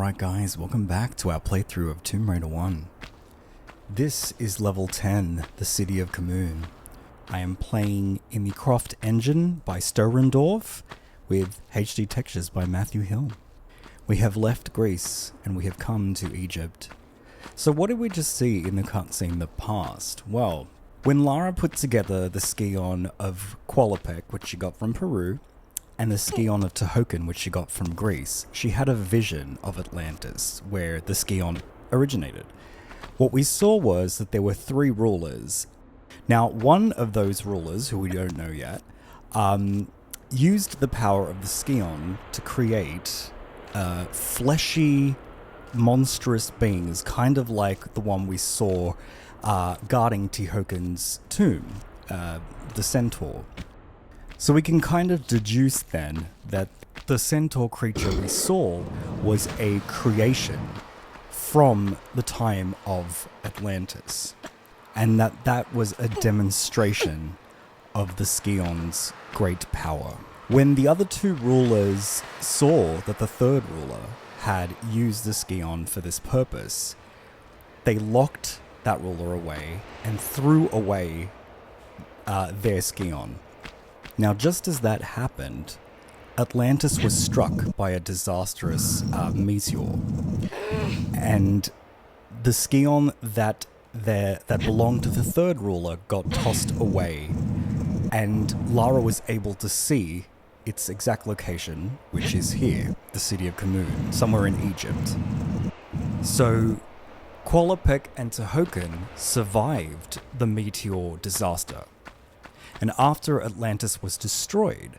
Alright guys, welcome back to our playthrough of Tomb Raider 1. This is level 10, the City of Khamoon. I am playing in the Croft engine by Storendorf with HD textures by Matthew Hill. We have left Greece and we have come to Egypt. So what did we just see in the cutscene that passed? Well, when Lara put together the Scion of Qualopec, which she got from Peru, and the Scion of Tihocan, which she got from Greece, she had a vision of Atlantis, where the Scion originated. What we saw was that there were three rulers. Now, one of those rulers, who we don't know yet, used the power of the Scion to create fleshy, monstrous beings, kind of like the one we saw guarding Tihocan's tomb, the centaur. So we can kind of deduce then that the centaur creature we saw was a creation from the time of Atlantis, and that was a demonstration of the Scion's great power. When the other two rulers saw that the third ruler had used the Scion for this purpose, they locked that ruler away and threw away their Scion. Now, just as that happened, Atlantis was struck by a disastrous meteor, and the Scion that belonged to the third ruler got tossed away, and Lara was able to see its exact location, which is here, the City of Khamoon, somewhere in Egypt. So, Qualopec and Tihocan survived the meteor disaster. And after Atlantis was destroyed,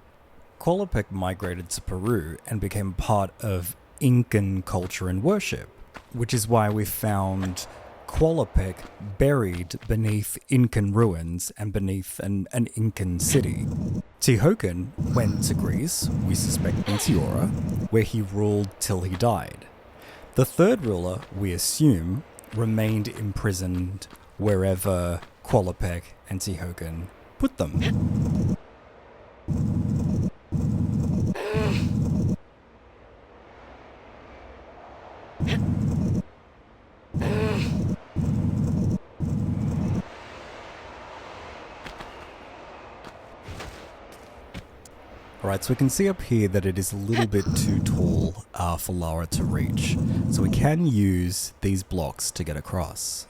Qualopec migrated to Peru and became part of Incan culture and worship, which is why we found Qualopec buried beneath Incan ruins and beneath an Incan city. Tihocan went to Greece, we suspect Meteora, where he ruled till he died. The third ruler, we assume, remained imprisoned wherever Qualopec and Tihocan put them. Alright, so we can see up here that it is a little bit too tall for Lara to reach. So we can use these blocks to get across.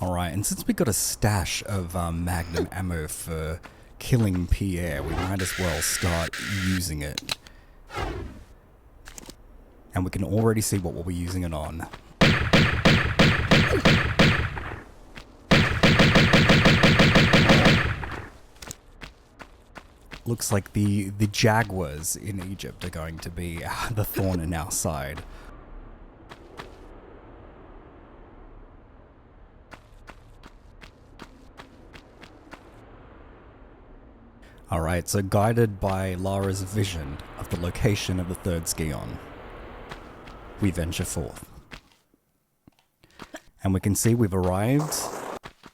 Alright, and since we got a stash of magnum ammo for killing Pierre, we might as well start using it. And we can already see what we'll be using it on. Looks like the jaguars in Egypt are going to be the thorn in our side. Alright, so guided by Lara's vision of the location of the third Scion, we venture forth. And we can see we've arrived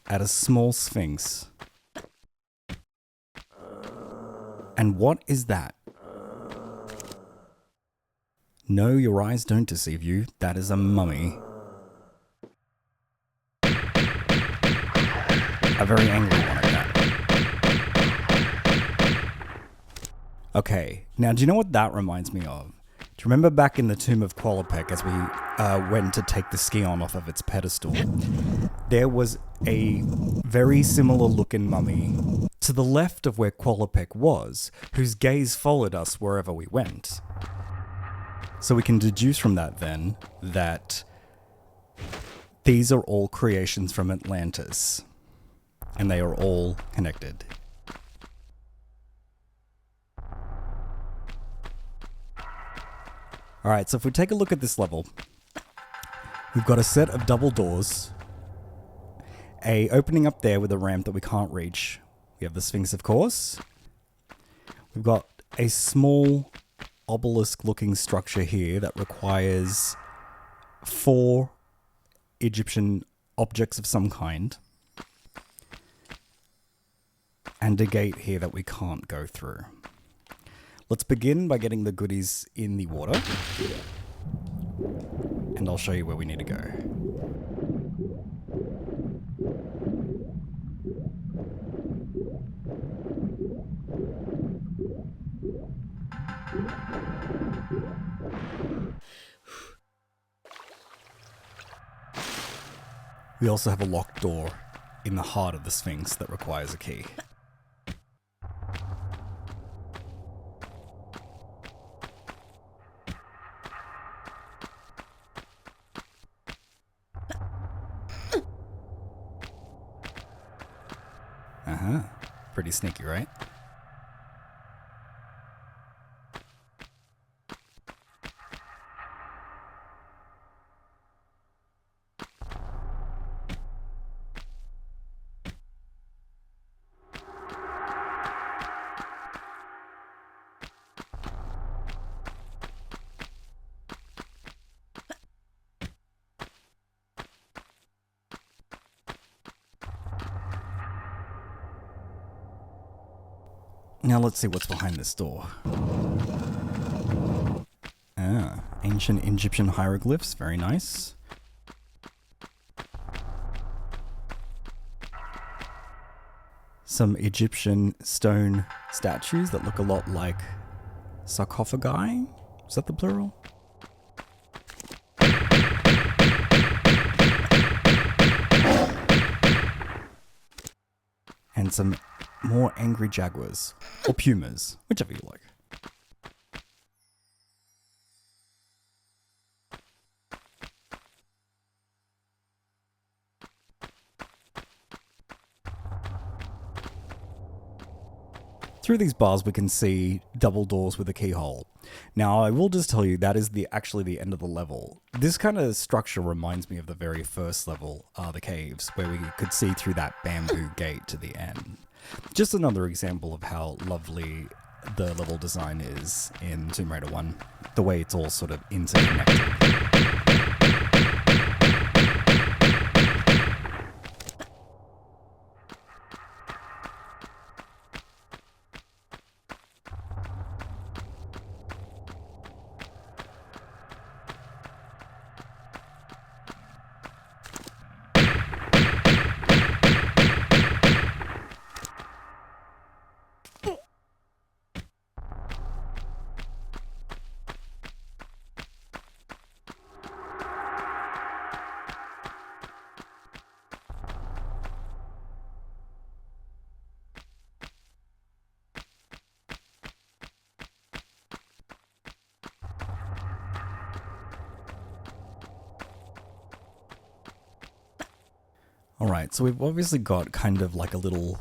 at a small Sphynx. And what is that? No, your eyes don't deceive you. That is a mummy. A very angry one at that. Okay, now do you know what that reminds me of? Do you remember back in the Tomb of Qualopec as we went to take the Scion off of its pedestal? There was a very similar looking mummy to the left of where Qualopec was, whose gaze followed us wherever we went. So we can deduce from that then that these are all creations from Atlantis, and they are all connected. Alright, so if we take a look at this level, we've got a set of double doors, a opening up there with a ramp that we can't reach. We have the Sphynx, of course, We've got a small obelisk-looking structure here that requires 4 Egyptian objects of some kind. And a gate here that we can't go through. Let's begin by getting the goodies in the water. And I'll show you where we need to go. We also have a locked door in the heart of the Sphynx that requires a key. Pretty sneaky, right? Now let's see what's behind this door. Ancient Egyptian hieroglyphs, very nice. Some Egyptian stone statues that look a lot like sarcophagi. Is that the plural? And some more angry jaguars, or pumas, whichever you like. Through these bars we can see double doors with a keyhole. Now I will just tell you that is actually the end of the level. This kind of structure reminds me of the very first level, the caves, where we could see through that bamboo gate to the end. Just another example of how lovely the level design is in Tomb Raider 1, the way it's all sort of interconnected. Alright, so we've obviously got kind of like a little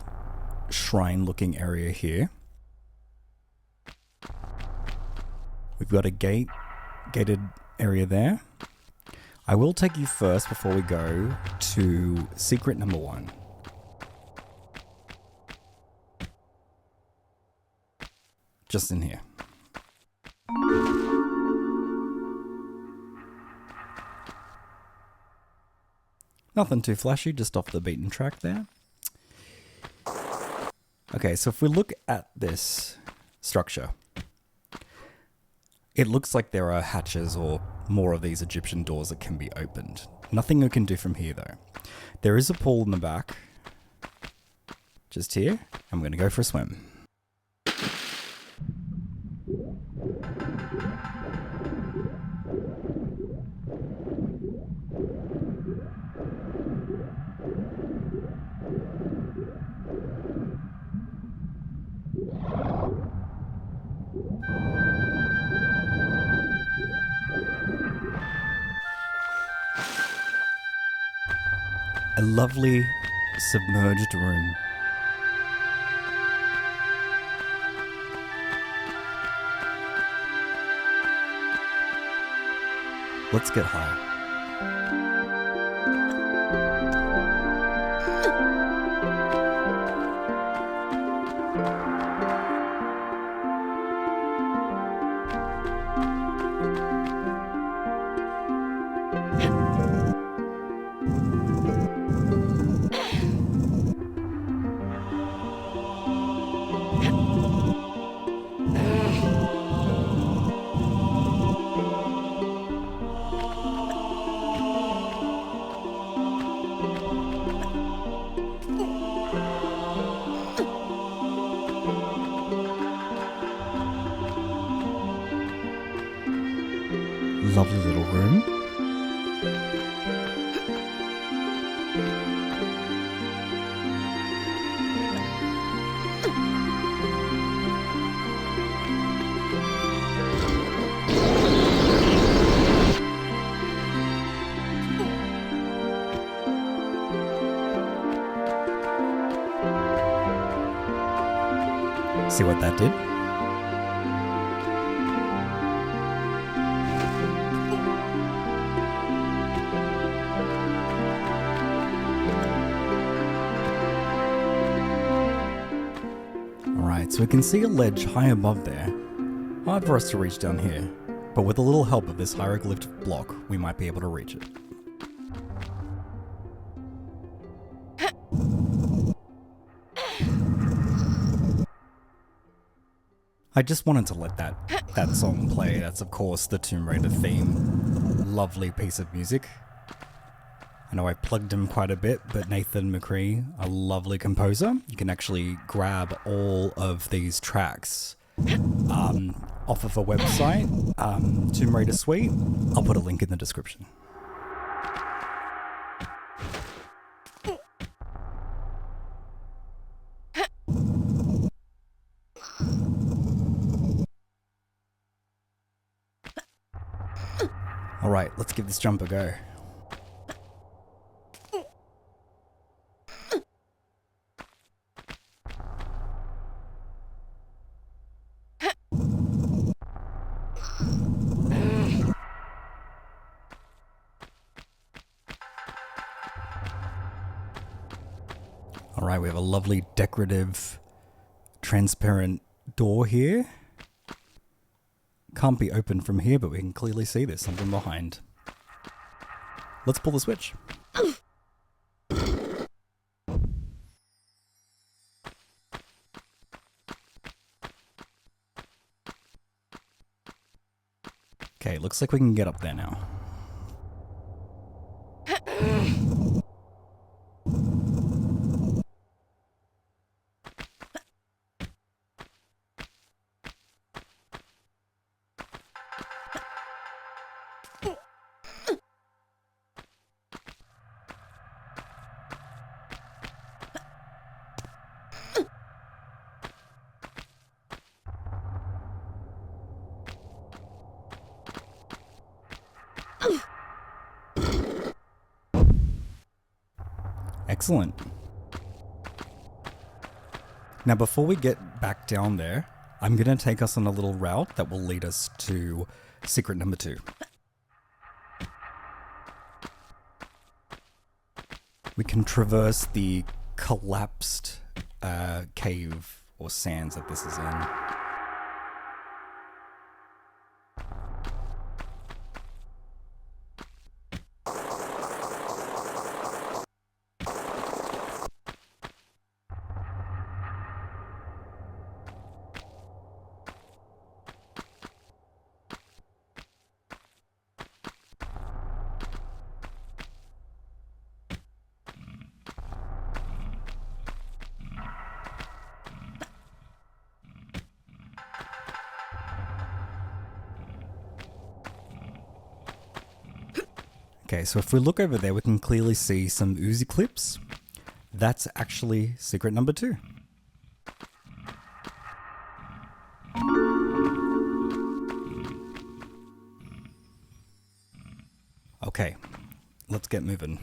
shrine-looking area here. We've got a gated area there. I will take you first before we go to secret number 1. Just in here. Nothing too flashy, just off the beaten track there. Okay, so if we look at this structure, it looks like there are hatches or more of these Egyptian doors that can be opened. Nothing we can do from here though. There is a pool in the back, just here. I'm going to go for a swim. A lovely submerged room. Let's get higher. lovely little room. See what that did? Alright, so we can see a ledge high above there. Hard for us to reach down here, but with a little help of this hieroglyph block, we might be able to reach it. I just wanted to let that song play. That's of course the Tomb Raider theme. Lovely piece of music. I know I plugged him quite a bit, but Nathan McCree, a lovely composer. You can actually grab all of these tracks off of a website, Tomb Raider Suite. I'll put a link in the description. Alright, let's give this jump a go. Alright, we have a lovely decorative transparent door here. Can't be opened from here, but we can clearly see there's something behind. Let's pull the switch. Okay, looks like we can get up there now. Excellent. Now before we get back down there, I'm going to take us on a little route that will lead us to secret number 2. We can traverse the collapsed cave or sands that this is in. Okay, so if we look over there, we can clearly see some Uzi clips. That's actually secret number 2. Okay, let's get moving.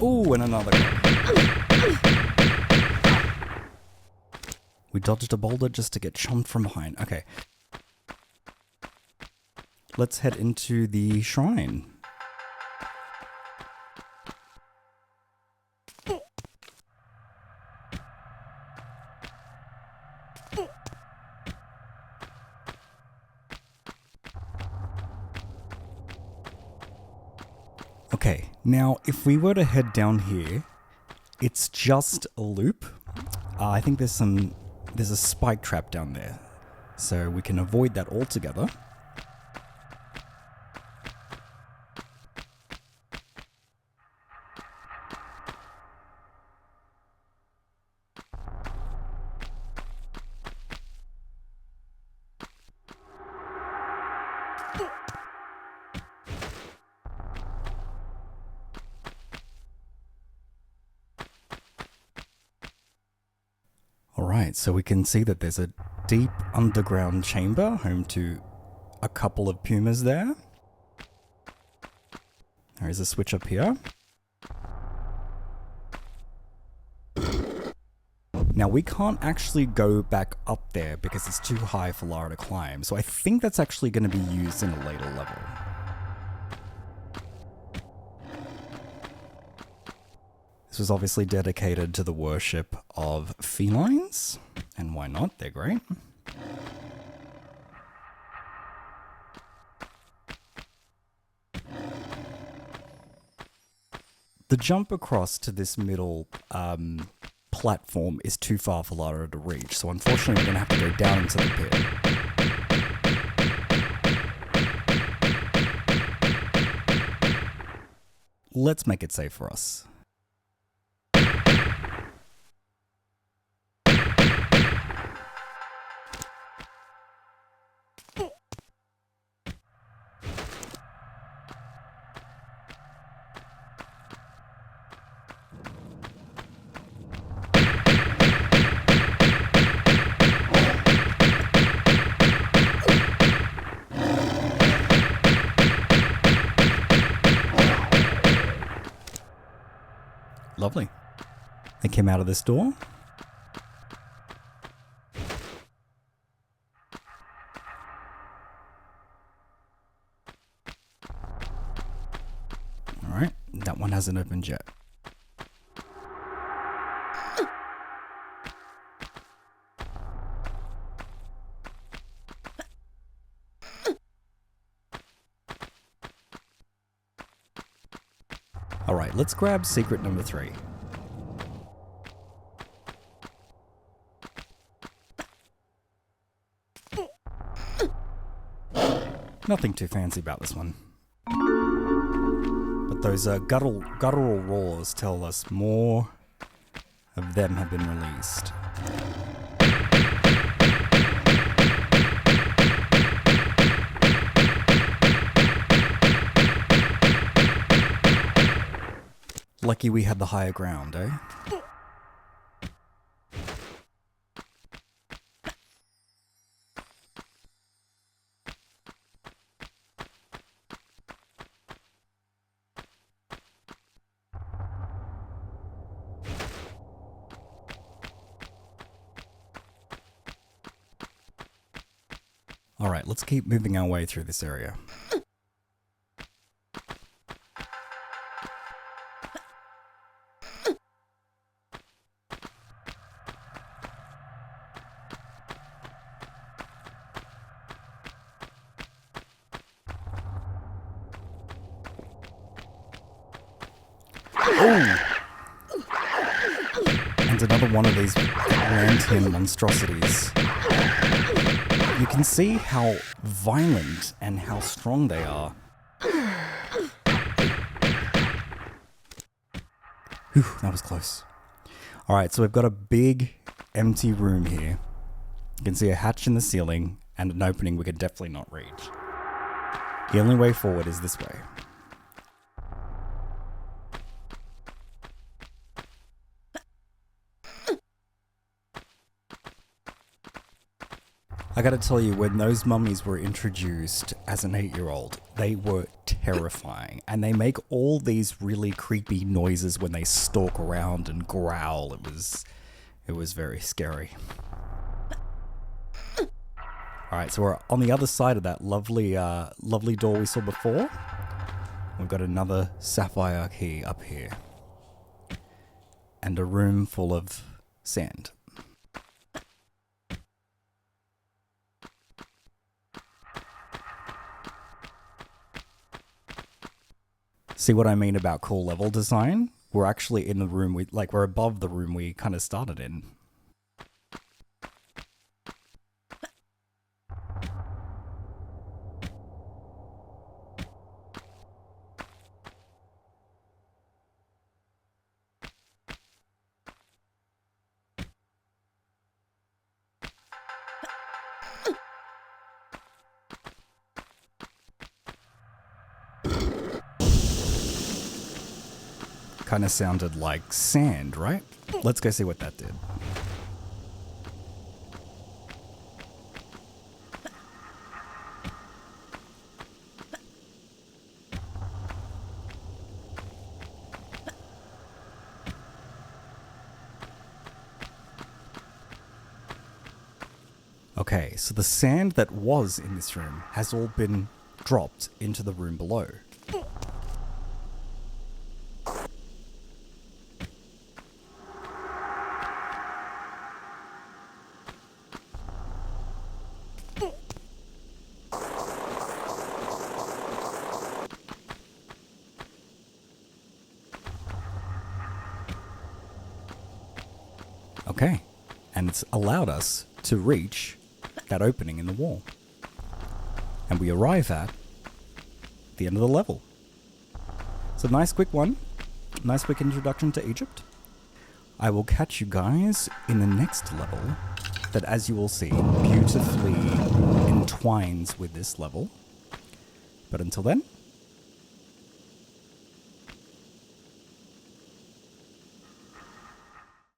Ooh, and another. We dodged a boulder just to get chumped from behind. Okay. Let's head into the shrine. Okay, now if we were to head down here, it's just a loop. I think there's a spike trap down there, so we can avoid that altogether. so we can see that there's a deep underground chamber home to a couple of pumas there. There is a switch up here. Now we can't actually go back up there because it's too high for Lara to climb, so I think that's actually going to be used in a later level. This was obviously dedicated to the worship of felines, and why not? They're great. The jump across to this middle platform is too far for Lara to reach, so unfortunately we're going to have to go down into the pit. Let's make it safe for us. Lovely. They came out of this door. Alright, that one hasn't opened yet. Alright, let's grab secret number 3. Nothing too fancy about this one. But those guttural roars tell us more of them have been released. Lucky we had the higher ground, eh? Alright, let's keep moving our way through this area. And another one of these lantern monstrosities. You can see how violent and how strong they are. Whew, that was close. Alright, so we've got a big empty room here. You can see a hatch in the ceiling and an opening we could definitely not reach. The only way forward is this way. I gotta tell you, when those mummies were introduced as an 8-year-old, they were terrifying. And they make all these really creepy noises when they stalk around and growl. It was very scary. Alright, so we're on the other side of that lovely door we saw before. We've got another Sapphire Key up here. And a room full of sand. See what I mean about cool level design? We're actually in the room we're above the room we kind of started in. Kind of sounded like sand, right? Let's go see what that did. Okay, so the sand that was in this room has all been dropped into the room below. Okay, and it's allowed us to reach that opening in the wall. And we arrive at the end of the level. It's a nice quick one. Nice quick introduction to Egypt. I will catch you guys in the next level that, as you will see, beautifully entwines with this level. But until then,